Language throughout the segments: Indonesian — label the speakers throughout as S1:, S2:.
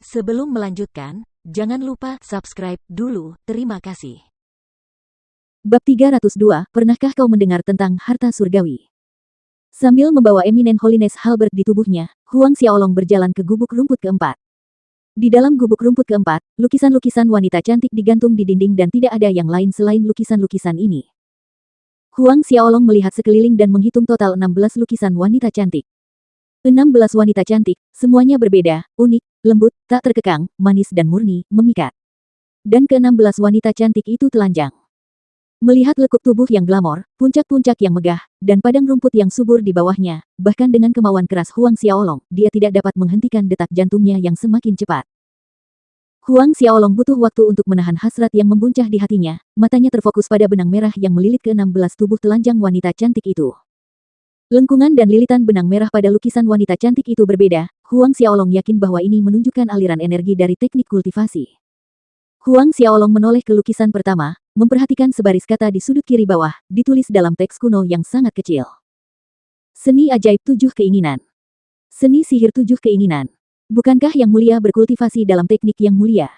S1: Sebelum melanjutkan, jangan lupa subscribe dulu. Terima kasih.
S2: Bab 302, pernahkah kau mendengar tentang harta surgawi? Sambil membawa Eminent Holiness Halberd di tubuhnya, Huang Xiaolong berjalan ke gubuk rumput keempat. Di dalam gubuk rumput keempat, lukisan-lukisan wanita cantik digantung di dinding dan tidak ada yang lain selain lukisan-lukisan ini. Huang Xiaolong melihat sekeliling dan menghitung total 16 lukisan wanita cantik. 16 wanita cantik, semuanya berbeda, unik, lembut, tak terkekang, manis dan murni, memikat. Dan ke-16 wanita cantik itu telanjang. Melihat lekuk tubuh yang glamor, puncak-puncak yang megah, dan padang rumput yang subur di bawahnya, bahkan dengan kemauan keras Huang Xiaolong, dia tidak dapat menghentikan detak jantungnya yang semakin cepat. Huang Xiaolong butuh waktu untuk menahan hasrat yang membuncah di hatinya, matanya terfokus pada benang merah yang melilit ke-16 tubuh telanjang wanita cantik itu. Lengkungan dan lilitan benang merah pada lukisan wanita cantik itu berbeda, Huang Xiaolong yakin bahwa ini menunjukkan aliran energi dari teknik kultivasi. Huang Xiaolong menoleh ke lukisan pertama, memperhatikan sebaris kata di sudut kiri bawah, ditulis dalam teks kuno yang sangat kecil. Seni ajaib 7 keinginan. Seni sihir 7 keinginan. Bukankah yang mulia berkultivasi dalam teknik yang mulia?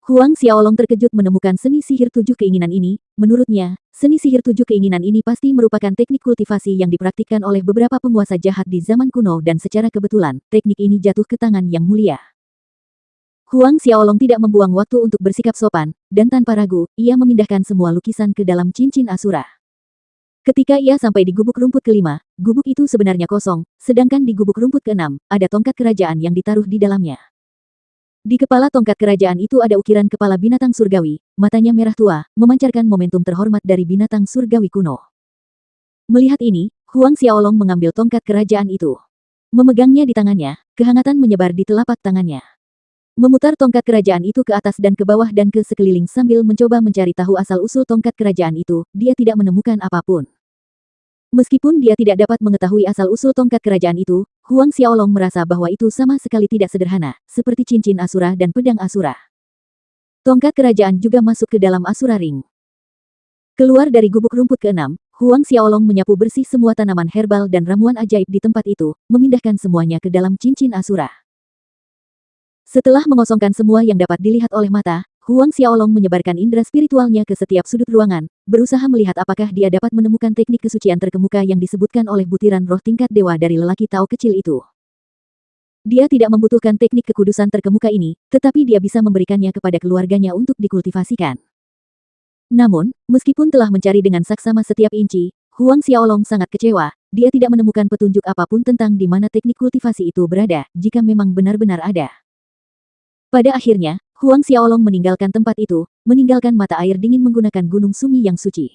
S2: Huang Xiaolong terkejut menemukan seni sihir 7 keinginan ini. Menurutnya, seni sihir 7 keinginan ini pasti merupakan teknik kultivasi yang dipraktikkan oleh beberapa penguasa jahat di zaman kuno dan secara kebetulan, teknik ini jatuh ke tangan yang mulia. Huang Xiaolong tidak membuang waktu untuk bersikap sopan, dan tanpa ragu, ia memindahkan semua lukisan ke dalam cincin Asura. Ketika ia sampai di gubuk rumput kelima, gubuk itu sebenarnya kosong, sedangkan di gubuk rumput keenam, ada tongkat kerajaan yang ditaruh di dalamnya. Di kepala tongkat kerajaan itu ada ukiran kepala binatang surgawi, matanya merah tua, memancarkan momentum terhormat dari binatang surgawi kuno. Melihat ini, Huang Xiaolong mengambil tongkat kerajaan itu. Memegangnya di tangannya, kehangatan menyebar di telapak tangannya. Memutar tongkat kerajaan itu ke atas dan ke bawah dan ke sekeliling sambil mencoba mencari tahu asal-usul tongkat kerajaan itu, dia tidak menemukan apapun. Meskipun dia tidak dapat mengetahui asal-usul tongkat kerajaan itu, Huang Xiaolong merasa bahwa itu sama sekali tidak sederhana, seperti cincin Asura dan pedang Asura. Tongkat kerajaan juga masuk ke dalam Asura Ring. Keluar dari gubuk rumput keenam, Huang Xiaolong menyapu bersih semua tanaman herbal dan ramuan ajaib di tempat itu, memindahkan semuanya ke dalam cincin Asura. Setelah mengosongkan semua yang dapat dilihat oleh mata, Huang Xiaolong menyebarkan indera spiritualnya ke setiap sudut ruangan, berusaha melihat apakah dia dapat menemukan teknik kesucian terkemuka yang disebutkan oleh butiran roh tingkat dewa dari lelaki Tao kecil itu. Dia tidak membutuhkan teknik kekudusan terkemuka ini, tetapi dia bisa memberikannya kepada keluarganya untuk dikultivasikan. Namun, meskipun telah mencari dengan saksama setiap inci, Huang Xiaolong sangat kecewa, dia tidak menemukan petunjuk apapun tentang di mana teknik kultivasi itu berada, jika memang benar-benar ada. Pada akhirnya, Huang Xiaolong meninggalkan tempat itu, meninggalkan mata air dingin menggunakan gunung Sumi yang suci.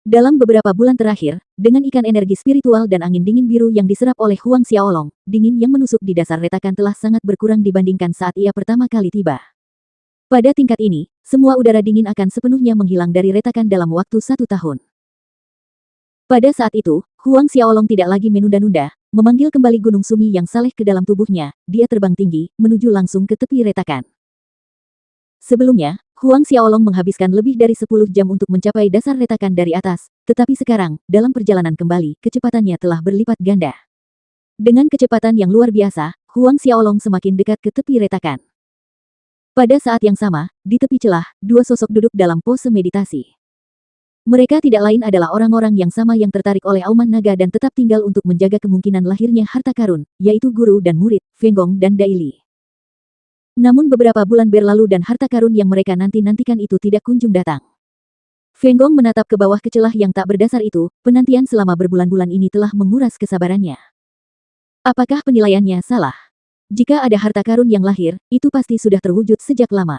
S2: Dalam beberapa bulan terakhir, dengan ikan energi spiritual dan angin dingin biru yang diserap oleh Huang Xiaolong, dingin yang menusuk di dasar retakan telah sangat berkurang dibandingkan saat ia pertama kali tiba. Pada tingkat ini, semua udara dingin akan sepenuhnya menghilang dari retakan dalam waktu 1 tahun. Pada saat itu, Huang Xiaolong tidak lagi menunda-nunda, memanggil kembali gunung Sumi yang saleh ke dalam tubuhnya, dia terbang tinggi, menuju langsung ke tepi retakan. Sebelumnya, Huang Xiaolong menghabiskan lebih dari 10 jam untuk mencapai dasar retakan dari atas, tetapi sekarang, dalam perjalanan kembali, kecepatannya telah berlipat ganda. Dengan kecepatan yang luar biasa, Huang Xiaolong semakin dekat ke tepi retakan. Pada saat yang sama, di tepi celah, 2 sosok duduk dalam pose meditasi. Mereka tidak lain adalah orang-orang yang sama yang tertarik oleh auman naga dan tetap tinggal untuk menjaga kemungkinan lahirnya harta karun, yaitu guru dan murid, Feng Gong dan Dai Li. Namun beberapa bulan berlalu dan harta karun yang mereka nanti-nantikan itu tidak kunjung datang. Feng Gong menatap ke bawah ke celah yang tak berdasar itu, penantian selama berbulan-bulan ini telah menguras kesabarannya. Apakah penilaiannya salah? Jika ada harta karun yang lahir, itu pasti sudah terwujud sejak lama.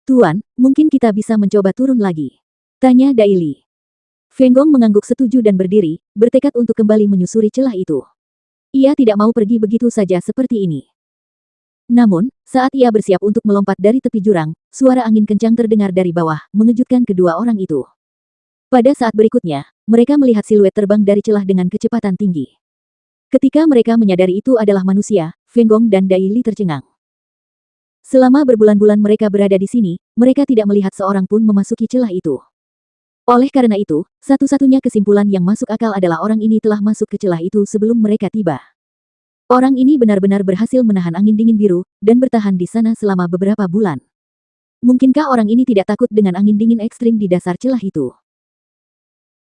S2: Tuan, mungkin kita bisa mencoba turun lagi. Tanya Dai Li. Feng Gong mengangguk setuju dan berdiri, bertekad untuk kembali menyusuri celah itu. Ia tidak mau pergi begitu saja seperti ini. Namun, saat ia bersiap untuk melompat dari tepi jurang, suara angin kencang terdengar dari bawah, mengejutkan kedua orang itu. Pada saat berikutnya, mereka melihat siluet terbang dari celah dengan kecepatan tinggi. Ketika mereka menyadari itu adalah manusia, Feng Gong dan Dai Li tercengang. Selama berbulan-bulan mereka berada di sini, mereka tidak melihat seorang pun memasuki celah itu. Oleh karena itu, satu-satunya kesimpulan yang masuk akal adalah orang ini telah masuk ke celah itu sebelum mereka tiba. Orang ini benar-benar berhasil menahan angin dingin biru, dan bertahan di sana selama beberapa bulan. Mungkinkah orang ini tidak takut dengan angin dingin ekstrim di dasar celah itu?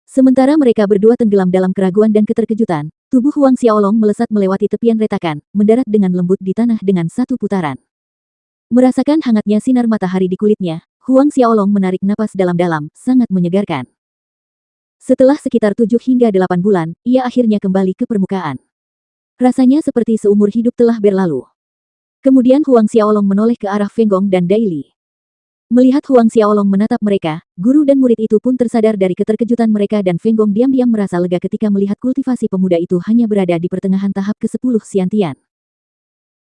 S2: Sementara mereka berdua tenggelam dalam keraguan dan keterkejutan, tubuh Huang Xiaolong melesat melewati tepian retakan, mendarat dengan lembut di tanah dengan satu putaran. Merasakan hangatnya sinar matahari di kulitnya, Huang Xiaolong menarik napas dalam-dalam, sangat menyegarkan. Setelah sekitar 7 hingga 8 bulan, ia akhirnya kembali ke permukaan. Rasanya seperti seumur hidup telah berlalu. Kemudian Huang Xiaolong menoleh ke arah Feng Gong dan Dai Li. Melihat Huang Xiaolong menatap mereka, guru dan murid itu pun tersadar dari keterkejutan mereka dan Feng Gong diam-diam merasa lega ketika melihat kultivasi pemuda itu hanya berada di pertengahan tahap ke-10 Xiantian.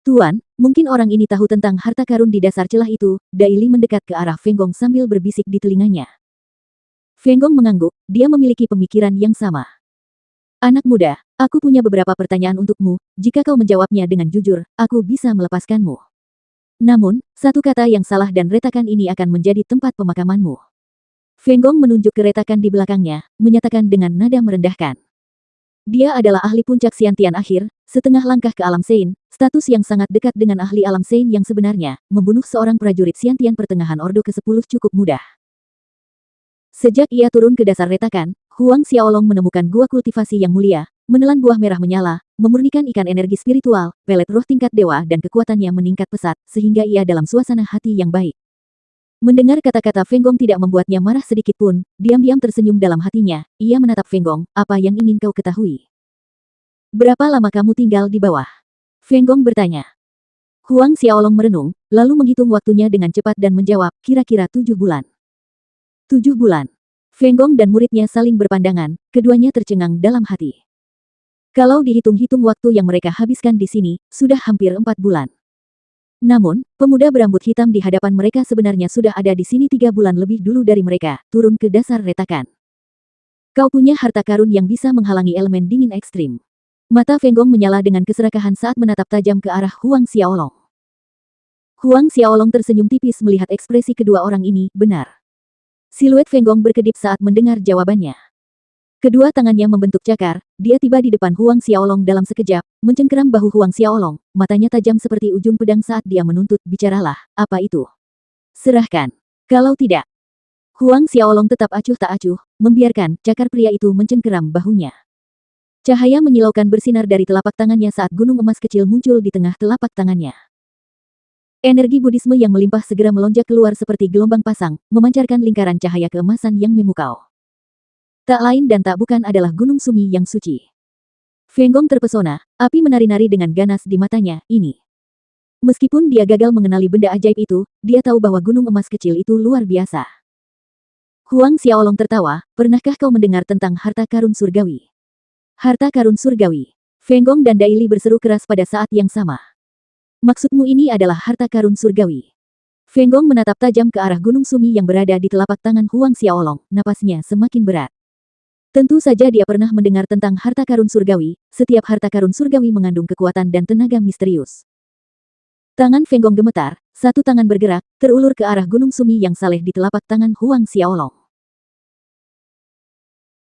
S2: Tuan, mungkin orang ini tahu tentang harta karun di dasar celah itu. Dai Li mendekat ke arah Feng Gong sambil berbisik di telinganya. Feng Gong mengangguk, dia memiliki pemikiran yang sama. Anak muda, aku punya beberapa pertanyaan untukmu, jika kau menjawabnya dengan jujur, aku bisa melepaskanmu. Namun, satu kata yang salah dan retakan ini akan menjadi tempat pemakamanmu. Feng Gong menunjuk ke retakan di belakangnya, menyatakan dengan nada merendahkan. Dia adalah ahli puncak Xiantian akhir, setengah langkah ke alam Sein, status yang sangat dekat dengan ahli alam Sein yang sebenarnya, membunuh seorang prajurit Xiantian pertengahan Ordo ke-10 cukup mudah. Sejak ia turun ke dasar retakan, Huang Xiaolong menemukan gua kultivasi yang mulia, menelan buah merah menyala, memurnikan ikan energi spiritual, pelet roh tingkat dewa dan kekuatannya meningkat pesat, sehingga ia dalam suasana hati yang baik. Mendengar kata-kata Feng Gong tidak membuatnya marah sedikit pun, diam-diam tersenyum dalam hatinya, ia menatap Feng Gong, apa yang ingin kau ketahui? Berapa lama kamu tinggal di bawah? Feng Gong bertanya. Huang Xiaolong merenung, lalu menghitung waktunya dengan cepat dan menjawab, kira-kira 7 bulan. 7 bulan. Feng Gong dan muridnya saling berpandangan, keduanya tercengang dalam hati. Kalau dihitung-hitung waktu yang mereka habiskan di sini, sudah hampir 4 bulan. Namun, pemuda berambut hitam di hadapan mereka sebenarnya sudah ada di sini 3 bulan lebih dulu dari mereka, turun ke dasar retakan. Kau punya harta karun yang bisa menghalangi elemen dingin ekstrim. Mata Feng Gong menyala dengan keserakahan saat menatap tajam ke arah Huang Xiaolong. Huang Xiaolong tersenyum tipis melihat ekspresi kedua orang ini, benar. Siluet Feng Gong berkedip saat mendengar jawabannya. Kedua tangannya membentuk cakar, dia tiba di depan Huang Xiaolong dalam sekejap, mencengkeram bahu Huang Xiaolong, matanya tajam seperti ujung pedang saat dia menuntut, bicaralah, apa itu? Serahkan. Kalau tidak. Huang Xiaolong tetap acuh tak acuh, membiarkan cakar pria itu mencengkeram bahunya. Cahaya menyilaukan bersinar dari telapak tangannya saat gunung emas kecil muncul di tengah telapak tangannya. Energi Buddhisme yang melimpah segera melonjak keluar seperti gelombang pasang, memancarkan lingkaran cahaya keemasan yang memukau. Tak lain dan tak bukan adalah Gunung Sumi yang suci. Feng Gong terpesona, api menari-nari dengan ganas di matanya, ini. Meskipun dia gagal mengenali benda ajaib itu, dia tahu bahwa gunung emas kecil itu luar biasa. Huang Xiaolong tertawa, pernahkah kau mendengar tentang harta karun surgawi? Harta karun surgawi. Feng Gong dan Dai Li berseru keras pada saat yang sama. Maksudmu ini adalah harta karun surgawi. Feng Gong menatap tajam ke arah Gunung Sumi yang berada di telapak tangan Huang Xiaolong, napasnya semakin berat. Tentu saja dia pernah mendengar tentang harta karun surgawi, setiap harta karun surgawi mengandung kekuatan dan tenaga misterius. Tangan Feng Gong gemetar, satu tangan bergerak, terulur ke arah Gunung Sumi yang saleh di telapak tangan Huang Xiaolong.